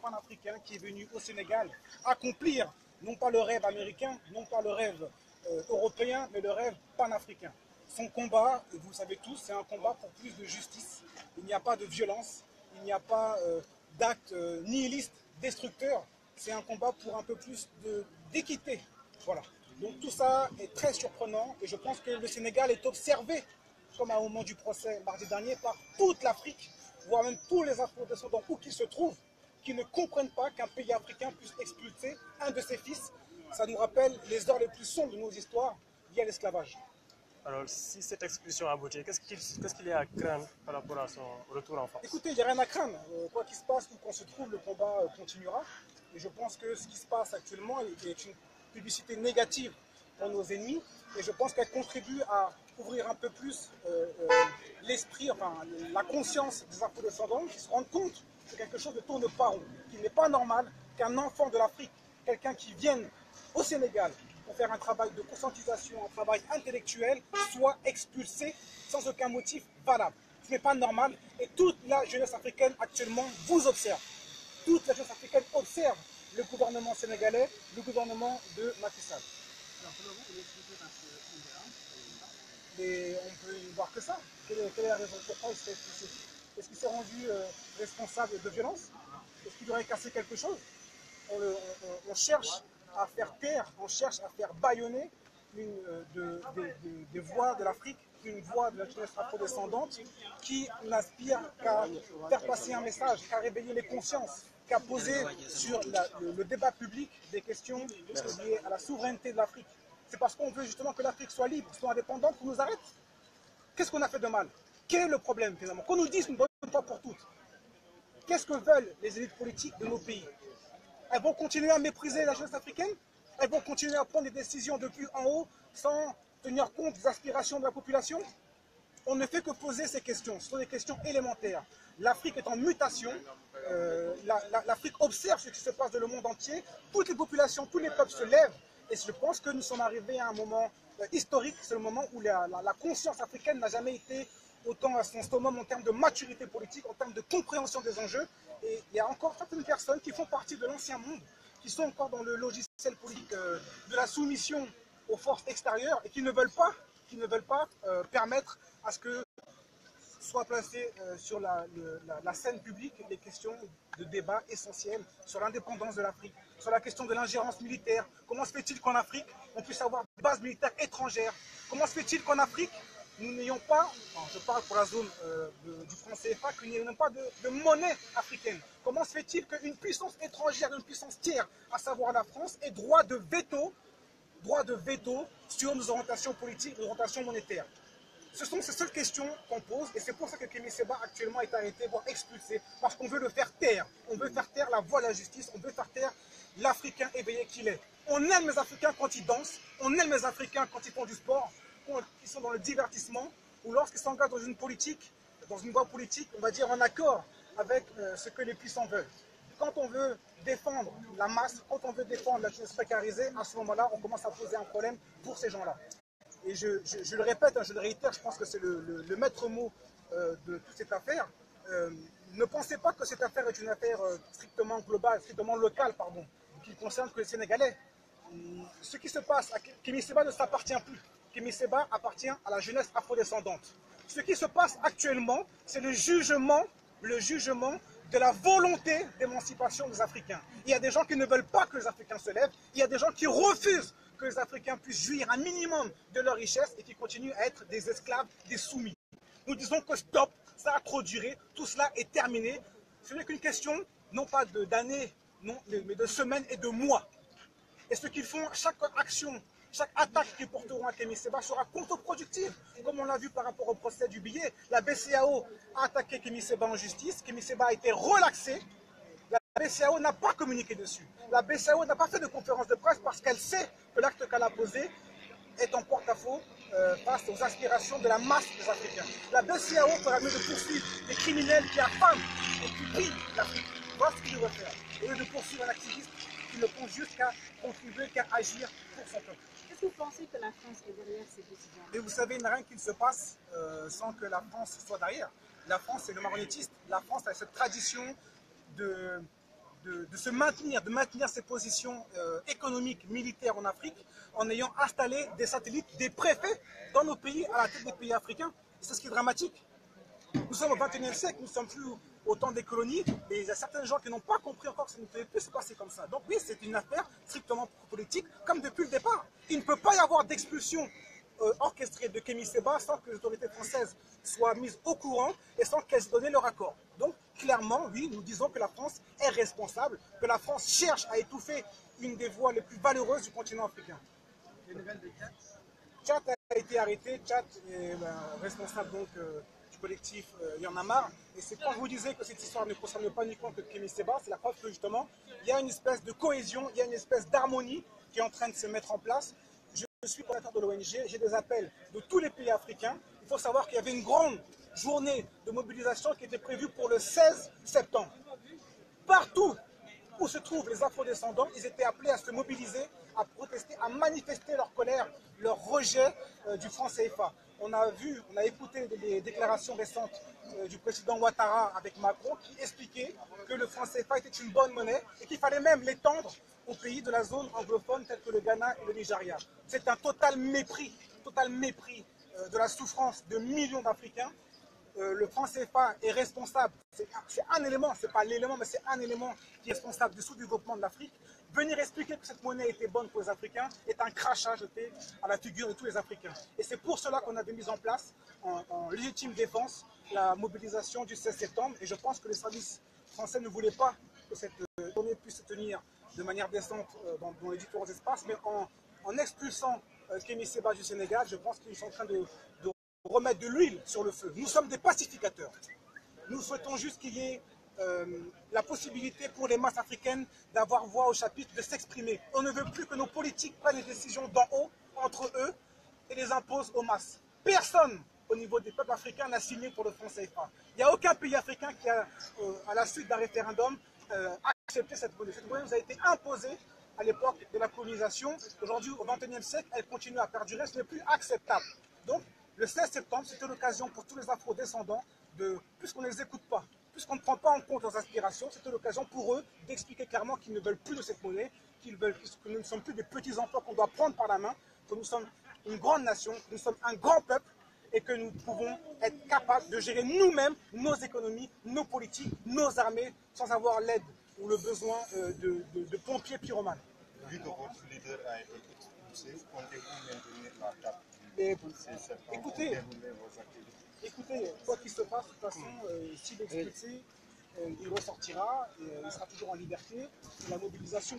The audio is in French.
panafricain qui est venu au Sénégal accomplir non pas le rêve américain, non pas le rêve européen, mais le rêve panafricain. Son combat, et vous le savez tous, c'est un combat pour plus de justice. Il n'y a pas de violence, il n'y a pas d'actes nihilistes, destructeurs. C'est un combat pour un peu plus d'équité. Voilà. Donc tout ça est très surprenant et je pense que le Sénégal est observé, comme au moment du procès mardi dernier, par toute l'Afrique, voire même tous les afro-descendants où qu'ils se trouvent, qui ne comprennent pas qu'un pays africain puisse expulser un de ses fils. Ça nous rappelle les heures les plus sombres de nos histoires liées à l'esclavage. Alors, si cette expulsion aboutit, qu'est-ce qu'il y a à craindre par rapport à son retour en France? Écoutez, il n'y a rien à craindre. Quoi qu'il se passe, où qu'on se trouve, le combat continuera. Et je pense que ce qui se passe actuellement est une publicité négative pour nos ennemis. Et je pense qu'elle contribue à ouvrir un peu plus l'esprit, enfin la conscience des afro-descendants qui se rendent compte que quelque chose ne tourne pas rond, qu'il n'est pas normal qu'un enfant de l'Afrique, quelqu'un qui vienne au Sénégal pour faire un travail de conscientisation, un travail intellectuel, soit expulsé sans aucun motif valable. Ce n'est pas normal et toute la jeunesse africaine actuellement vous observe. Toute la jeunesse africaine observe le gouvernement sénégalais, le gouvernement de Macky Sall. Mais on peut y voir que ça. Quelle est la raison pourquoi il s'est expulsé? Est-ce qu'il s'est rendu responsable de violence? Est-ce qu'il aurait cassé quelque chose? On cherche à faire taire, on cherche à faire bâillonner des voix de l'Afrique, une voix de la jeunesse afro-descendante qui n'aspire qu'à faire passer un message, qu'à réveiller les consciences, qu'à poser sur le débat public des questions liées à la souveraineté de l'Afrique. C'est parce qu'on veut justement que l'Afrique soit libre, soit indépendante, qu'on nous arrête. Qu'est-ce qu'on a fait de mal? Quel est le problème finalement? Qu'on nous dise une bonne fois pour toutes. Qu'est-ce que veulent les élites politiques de nos pays? Elles vont continuer à mépriser la jeunesse africaine? Elles vont continuer à prendre des décisions depuis en haut sans tenir compte des aspirations de la population? On ne fait que poser ces questions. Ce sont des questions élémentaires. L'Afrique est en mutation. L'Afrique observe ce qui se passe dans le monde entier. Toutes les populations, tous les peuples se lèvent. Et je pense que nous sommes arrivés à un moment historique. C'est le moment où la conscience africaine n'a jamais été autant à son summum en termes de maturité politique, en termes de compréhension des enjeux. Et il y a encore certaines personnes qui font partie de l'ancien monde, qui sont encore dans le logiciel politique de la soumission aux forces extérieures et qui ne veulent pas permettre à ce que soient placées sur la scène publique les questions de débat essentiels sur l'indépendance de l'Afrique, sur la question de l'ingérence militaire. Comment se fait-il qu'en Afrique, on puisse avoir des bases militaires étrangères? Comment se fait-il qu'en Afrique, nous n'ayons pas, je parle pour la zone du franc CFA, qu'il n'y ait pas de monnaie africaine? Comment se fait-il qu'une puissance étrangère, une puissance tiers, à savoir la France, ait droit de veto sur nos orientations politiques, nos orientations monétaires? Ce sont ces seules questions qu'on pose et c'est pour ça que Kémy Séba actuellement est arrêté, voire expulsé, parce qu'on veut le faire taire. On veut faire taire la voix de la justice, on veut faire taire l'Africain éveillé qu'il est. On aime les Africains quand ils dansent, on aime les Africains quand ils font du sport, quand ils sont dans le divertissement, ou lorsqu'ils s'engagent dans une politique, dans une voie politique, on va dire en accord avec ce que les puissants veulent. Quand on veut défendre la masse, quand on veut défendre la jeunesse précarisée, à ce moment-là, on commence à poser un problème pour ces gens-là. Et je le répète, je le réitère, je pense que c'est le maître mot de toute cette affaire. Ne pensez pas que cette affaire est une affaire strictement globale, strictement locale, pardon, qui concerne que les Sénégalais. Ce qui se passe à Kémy Séba ne s'appartient plus. Kémy Séba appartient à la jeunesse afrodescendante. Ce qui se passe actuellement, c'est le jugement de la volonté d'émancipation des Africains. Il y a des gens qui ne veulent pas que les Africains se lèvent, il y a des gens qui refusent que les Africains puissent jouir un minimum de leur richesse et qui continuent à être des esclaves, des soumis. Nous disons que stop, ça a trop duré, tout cela est terminé. Ce n'est qu'une question, non pas d'années, mais de semaines et de mois. Et ce qu'ils font, chaque action, chaque attaque qu'ils porteront à Kémy Séba sera contre-productive, comme on l'a vu par rapport au procès du billet. La BCEAO a attaqué Kémy Séba en justice, Kémy Séba a été relaxé. La BCEAO n'a pas communiqué dessus. La BCEAO n'a pas fait de conférence de presse parce qu'elle sait que l'acte qu'elle a posé est en porte-à-faux face aux aspirations de la masse des Africains. La BCEAO fera mieux de poursuivre des criminels qui affament et qui pillent l'Afrique. Voilà ce qu'il devrait faire. Au lieu de poursuivre un activiste qui ne pense juste qu'à contribuer, qu'à agir pour son peuple. Est-ce que vous pensez que la France est derrière ces décisions? Et vous savez, il n'y a rien qui ne se passe sans que la France soit derrière. La France, c'est le marionnettiste. La France a cette tradition de se maintenir, de maintenir ses positions économiques, militaires en Afrique, en ayant installé des satellites, des préfets dans nos pays, à la tête des pays africains. C'est ce qui est dramatique. Nous sommes au XXIe siècle, nous ne sommes plus au temps des colonies, mais il y a certains gens qui n'ont pas compris encore que ça ne pouvait plus se passer comme ça. Donc oui, c'est une affaire strictement politique, comme depuis le départ. Il ne peut pas y avoir d'expulsion orchestrée de Kémy Séba sans que les autorités françaises soient mises au courant et sans qu'elles aient donné leur accord. Donc clairement, oui, nous disons que la France est responsable, que la France cherche à étouffer une des voies les plus valeureuses du continent africain. Les nouvelles de Tchad. Tchad a été arrêté, Tchad est responsable donc collectif Il y en a marre. Et c'est quand je vous disais que cette histoire ne concerne pas uniquement que Kémy Séba, c'est la preuve que justement, il y a une espèce de cohésion, il y a une espèce d'harmonie qui est en train de se mettre en place. Je suis coordinateur de l'ONG, j'ai des appels de tous les pays africains. Il faut savoir qu'il y avait une grande journée de mobilisation qui était prévue pour le 16 septembre. Partout où se trouvent les afrodescendants, ils étaient appelés à se mobiliser, à protester, à manifester leur colère, leur rejet du franc CFA. On a écouté les déclarations récentes du président Ouattara avec Macron qui expliquait que le franc CFA était une bonne monnaie et qu'il fallait même l'étendre aux pays de la zone anglophone tels que le Ghana et le Nigeria. C'est un total mépris de la souffrance de millions d'Africains. Le franc CFA est responsable, c'est un élément, c'est pas l'élément, mais c'est un élément qui est responsable du sous-développement de l'Afrique. Venir expliquer que cette monnaie était bonne pour les Africains est un crachat jeté à la figure de tous les Africains. Et c'est pour cela qu'on avait mis en place, en légitime défense, la mobilisation du 16 septembre. Et je pense que les services français ne voulaient pas que cette journée puisse se tenir de manière décente dans les différents espaces, mais en expulsant Kémy Séba du Sénégal, je pense qu'ils sont en train de remettre de l'huile sur le feu. Nous sommes des pacificateurs. Nous souhaitons juste qu'il y ait la possibilité pour les masses africaines d'avoir voix au chapitre, de s'exprimer. On ne veut plus que nos politiques prennent les décisions d'en haut, entre eux, et les imposent aux masses. Personne au niveau des peuples africains n'a signé pour le franc CFA. Il n'y a aucun pays africain qui a, à la suite d'un référendum, accepté cette monnaie. Cette monnaie nous a été imposée à l'époque de la colonisation. Aujourd'hui, au XXIe siècle, elle continue à perdurer. Ce n'est plus acceptable. Donc, le 16 septembre, c'était l'occasion pour tous les afro-descendants, puisqu'on ne les écoute pas, puisqu'on ne prend pas en compte leurs aspirations, c'était l'occasion pour eux d'expliquer clairement qu'ils ne veulent plus de cette monnaie, que nous ne sommes plus des petits-enfants qu'on doit prendre par la main, que nous sommes une grande nation, que nous sommes un grand peuple et que nous pouvons être capables de gérer nous-mêmes nos économies, nos politiques, nos armées, sans avoir l'aide ou le besoin de pompiers pyromanes. Vu que votre leader a été expulsé, comptez-vous maintenir la table? Écoutez, quoi qu'il se passe, de toute façon, s'il est expulsé, il ressortira, et il sera toujours en liberté. La mobilisation